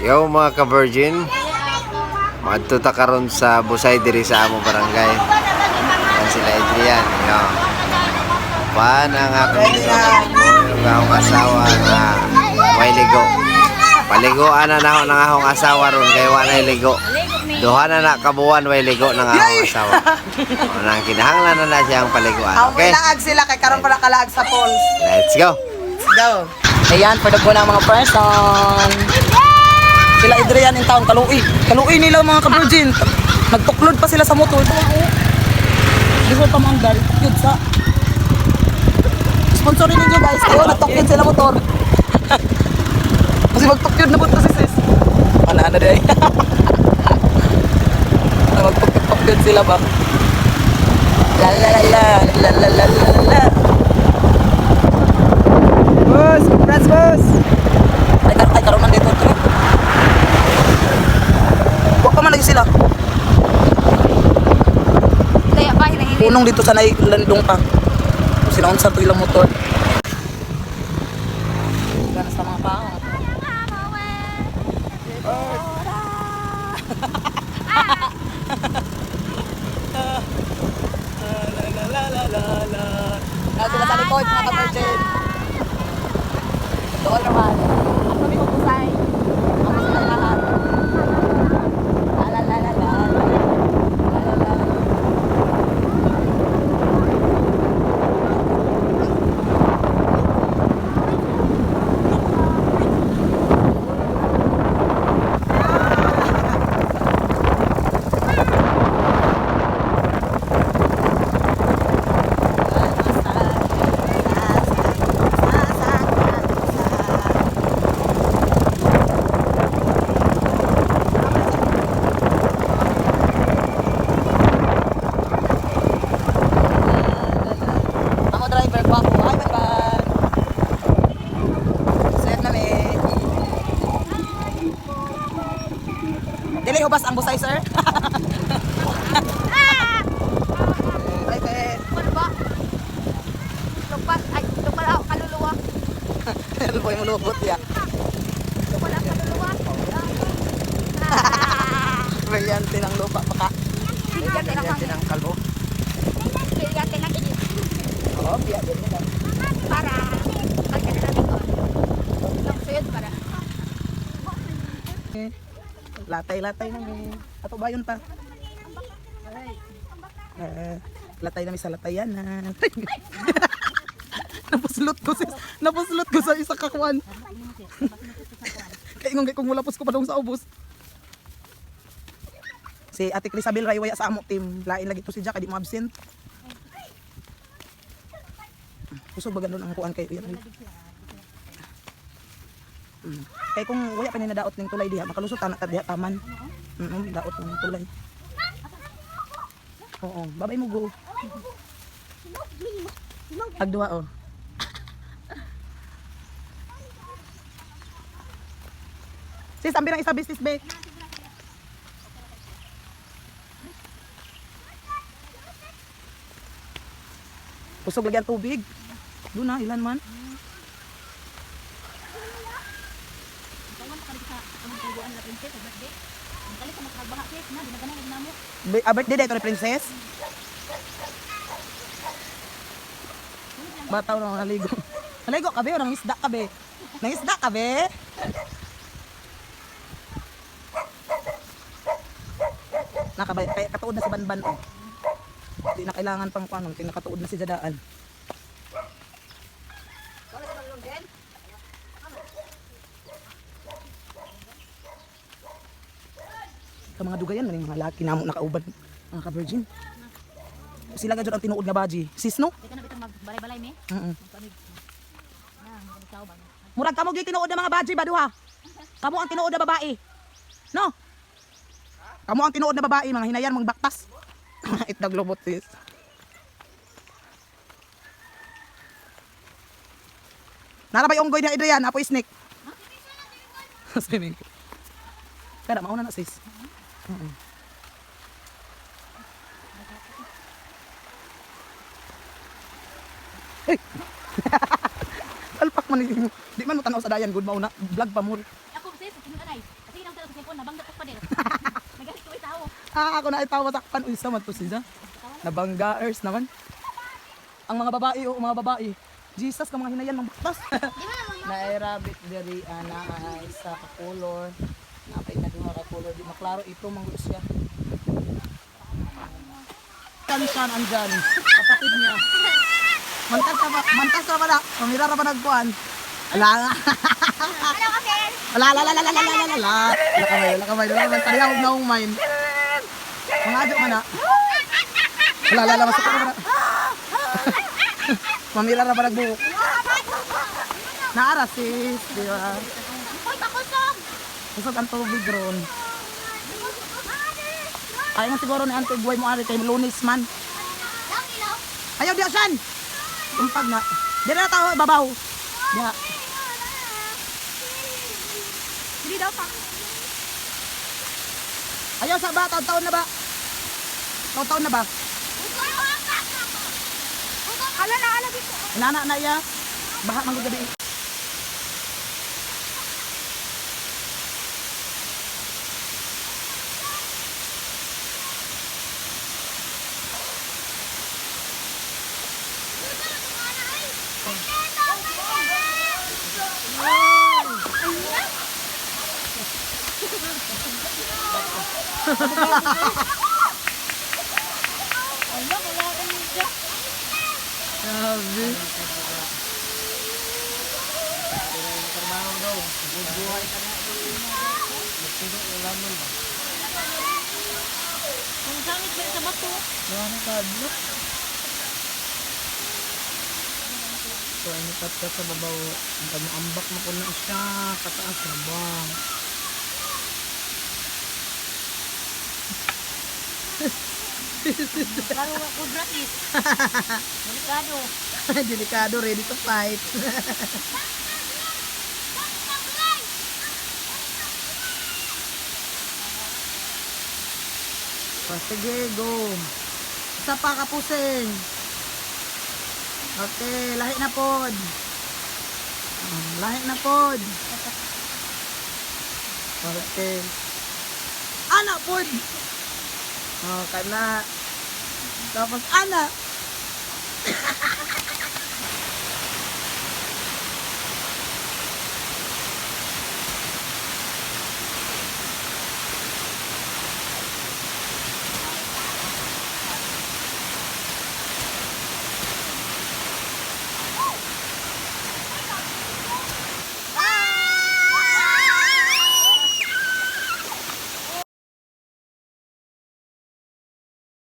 Yo mga ka-virgin, madto ta karon sa Busay diri sa among barangay. Yan sila Adrian. Yo. Pan ang akong akong asawa nga way ligo. Paligoan na nako ng akong asawa ron kay wa na ligo. Duha na kabuwan way ligo ng akong asawa. Nang kinahanglan na siyang paliguan. Okay, laag sila kay karon para kalaag sa falls. Let's go. Go. Ayan, padago na ang mga person. Sila Adrian in town, kaluoy. Kaluoy nila mga ka-virgin. Nagtuklod pa sila sa motor. Di ko pamanggal. Yun sa. Sponsorin ninyo guys. Kayo, nagtuklod sila motor. Kasi magtuklod na po ito si sis. Panana day. Magtuklod sila ba? La la la la la la la la la. Boss, congrats boss. Ay karon man dito trip. Wa pa man lagi sila. Kaya pa hinangin. Punong dito sa landong pa. Sinaon sa ilang motor. Gana sa mga pa. Sila sa likod, mga ka-virgin. Doon naman. Ang kami kukusay. Ang sila lahat. La la la la la. La la la. Ako driver po ako. Hi, bye-bye. Set na me. Dili hubas ang busay, sir. Driver. Ano ba? Lupat, ay, lupat ako kaluluwa. Ano po yung lubot niya? Lupat ako kaluluwa. Brilyante ng lupa pa ka. Bigyan Brilyante ng kalbo. Bigyan ng init. Oo, biya din nila. Para, pagka na natin ko. Lang suyod para. Latay-latay na mi. Ato ba yun pa? Latay na mi sa latayanan. Napuslot ko sa isa kakuan. Kaya kung mulapos ko pa dong sa ubos. Si Ate Crisabel Raywaya sa amo team. Lain lagi to si Jack, di mo absent. Kusog ba ganun ang kuan kay Uyan? Kaya kung waya pa ni nadaot ning tulay diha, makalusot ta diha taman. Daot ng tulay. Oo, babay mo go. Agduwa oh. Sis, ambi ng isa business be. Kusog lagi ang tubig. Doon na, ilan man. Birthday dito ni princess. Bataw na naligo. Naligo ka be o nang isda ka be? Nang isda ka be? Nakabay, kaya katuod na si Banban oh. Hindi na kailangan pang kuanong, nakatuod na si Jadaan. Sa mga dugayan, maning mga laki na mo nakauban, mga ka-virgin. Sila gadyo ang tinuod nga baji. Sis, no? Ito na bitang magbalay-balay me. Murag kamo gi tinuod na mga baji ba duha? Kamo ang tinuod na babae. No? Kamo ang tinuod na babae, mga hinayan mong baktas. Itdag lobot sis. Narabay unggoy na Adrian, apo snake. Swimming. Kada mauna na sis. Hey. Alpak man di man mo tanaw sa dayan good mauna vlog pa mo. Ako sis, ay. Kasi nang sa cellphone nabangga ko pa din. Nagalit ko itaw. Ako na itawa takpan. Uy, sama to siya. Nabanggaers naman. Ang mga babae, mga babae. Jesus, ka mga hinayan, mga baktas. Na-rabbit diri, na sa kakulor. Napay na duha kakulor. Di maklaro ito, manggulo siya. Kansan andyan. Kapatid niya. Mantas ka pala. Pamira ra pa nagkuhan. Ala. Hello kasi. Ala. Lakamay. Kaya huwag na umain. Mga adyo man na. Ala, masuk ka na. Mamira ra pa nagbuhok. Naara sis, di ba? Uy, pakusog. Kusog ang tubig ron. Ay nga siguro ni Auntie Guay mo ari kay Lunis man. Lang ilaw. Ayaw diya siyan. Tumpag na. Di na tao babaw. Diya. Hindi daw pa. Ayaw sa ba? Taon na ba? Taon na ba? Hala na, ala dito. Inana na iya. Baha man gabi. Grabe. Ang sangit ba sa bato? Wala na kadlo. So, ano ka sa babaw? Ang ambak mo ko na siya. Kataas na ba? Karo ko gratis. Delikado. Delikado, ready to fight. Sige, go. Isa pa kapusing. Okay, lahi na pod. Lahi na pod. Okay. Ana pod. Oh, kana. Tapos ana.